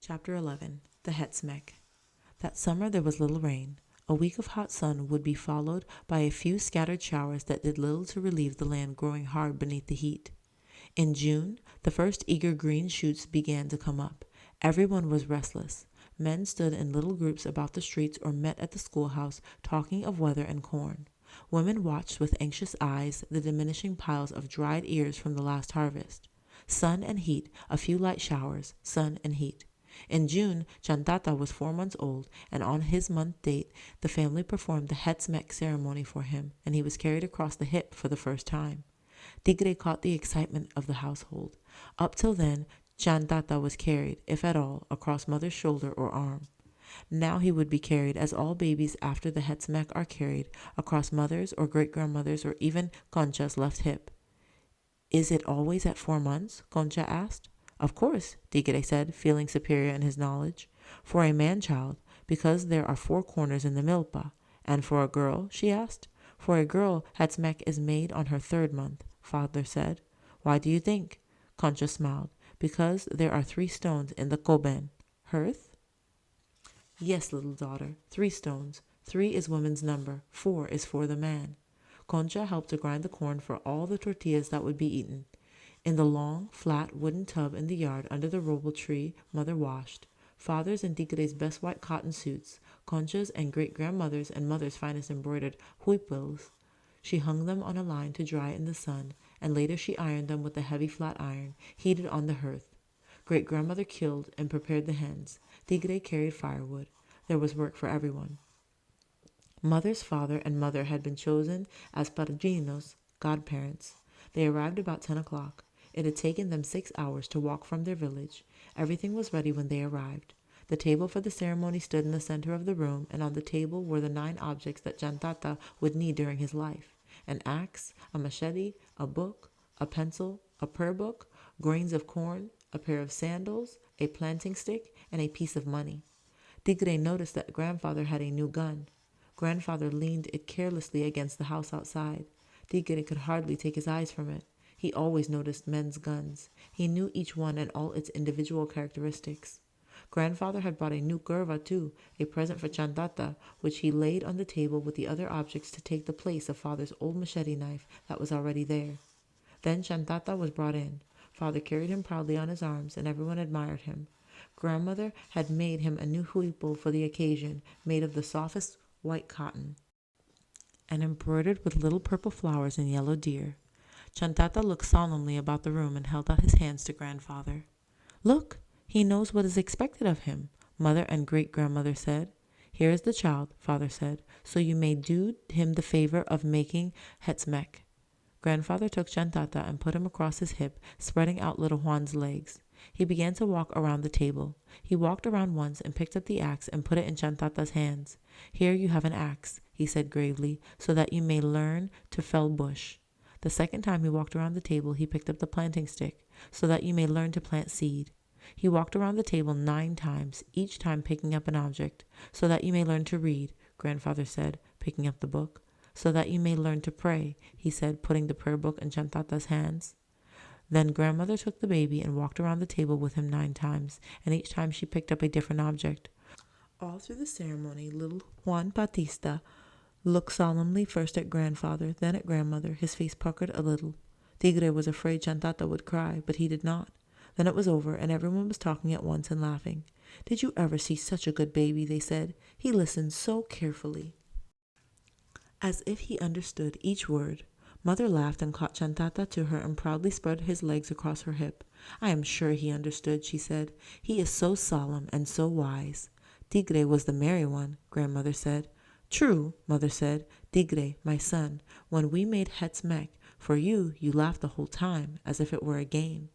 Chapter 11. The Hetz Mek. That summer there was little rain. A week of hot sun would be followed by a few scattered showers that did little to relieve the land growing hard beneath the heat. In June, the first eager green shoots began to come up. Everyone was restless. Men stood in little groups about the streets or met at the schoolhouse talking of weather and corn. Women watched with anxious eyes the diminishing piles of dried ears from the last harvest. Sun and heat, a few light showers, sun and heat. In June, Chantata was 4 months old, and on his month date, the family performed the Hetz Mek ceremony for him, and he was carried across the hip for the first time. Tigre caught the excitement of the household. Up till then, Chantata was carried, if at all, across mother's shoulder or arm. Now he would be carried, as all babies after the Hetz Mek are carried, across mother's or great-grandmother's or even Concha's left hip. "Is it always at 4 months?" Concha asked. "Of course," Tigre said, feeling superior in his knowledge. "For a man-child, because there are 4 corners in the milpa." "And for a girl?" she asked. "For a girl, Hetz Mek is made on her 3rd month," father said. "Why do you think?" Concha smiled. "Because there are 3 stones in the koben." "Hearth?" "Yes, little daughter, 3 stones. 3 is woman's number, 4 is for the man." Concha helped to grind the corn for all the tortillas that would be eaten. In the long, flat wooden tub in the yard under the roble tree, mother washed. Father's and Tigre's best white cotton suits, Concha's and great-grandmother's and mother's finest embroidered huipils. She hung them on a line to dry in the sun, and later she ironed them with a heavy flat iron, heated on the hearth. Great-grandmother killed and prepared the hens. Tigre carried firewood. There was work for everyone. Mother's father and mother had been chosen as padrinos, godparents. They arrived about 10 o'clock. It had taken them 6 hours to walk from their village. Everything was ready when they arrived. The table for the ceremony stood in the center of the room, and on the table were the 9 objects that Chantata would need during his life: an axe, a machete, a book, a pencil, a prayer book, grains of corn, a pair of sandals, a planting stick, and a piece of money. Tigre noticed that grandfather had a new gun. Grandfather leaned it carelessly against the house outside. Tigre could hardly take his eyes from it. He always noticed men's guns. He knew each one and all its individual characteristics. Grandfather had brought a new curva too, a present for Chantata, which he laid on the table with the other objects to take the place of father's old machete knife that was already there. Then Chantata was brought in. Father carried him proudly on his arms, and everyone admired him. Grandmother had made him a new huipil for the occasion, made of the softest white cotton, and embroidered with little purple flowers and yellow deer. Chantata looked solemnly about the room and held out his hands to grandfather. "Look, he knows what is expected of him," mother and great-grandmother said. "Here is the child," father said, "so you may do him the favor of making Hetz Mek." Grandfather took Chantata and put him across his hip, spreading out little Juan's legs. He began to walk around the table. He walked around once and picked up the axe and put it in Chantata's hands. "Here you have an axe," he said gravely, "so that you may learn to fell bush." The second time he walked around the table, he picked up the planting stick, "so that you may learn to plant seed." He walked around the table 9 times, each time picking up an object, "so that you may learn to read," grandfather said, picking up the book. "So that you may learn to pray," he said, putting the prayer book in Chantata's hands. Then grandmother took the baby and walked around the table with him 9 times, and each time she picked up a different object. All through the ceremony, little Juan Batista looked solemnly first at grandfather, then at grandmother, his face puckered a little. Tigre was afraid Chantata would cry, but he did not. Then it was over, and everyone was talking at once and laughing. "Did you ever see such a good baby?" they said. "He listened so carefully, as if he understood each word." Mother laughed and caught Chantata to her and proudly spread his legs across her hip. "I am sure he understood," she said. "He is so solemn and so wise." "Tigre was the merry one," grandmother said. "True," mother said. "Tigre, my son, when we made Hetz Mek for you, you laughed the whole time, as if it were a game."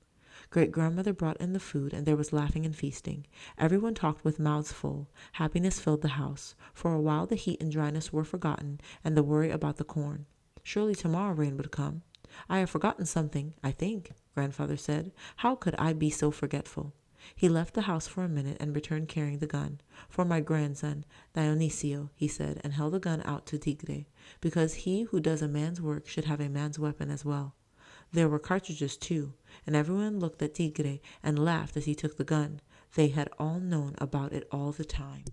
Great-grandmother brought in the food, and there was laughing and feasting. Everyone talked with mouths full. Happiness filled the house. For a while the heat and dryness were forgotten, and the worry about the corn. Surely tomorrow rain would come. "I have forgotten something, I think," grandfather said. "How could I be so forgetful?" He left the house for a minute and returned carrying the gun. "For my grandson, Dionisio," he said, and held the gun out to Tigre, "because he who does a man's work should have a man's weapon as well." There were cartridges too, and everyone looked at Tigre and laughed as he took the gun. they had all known about it all the time.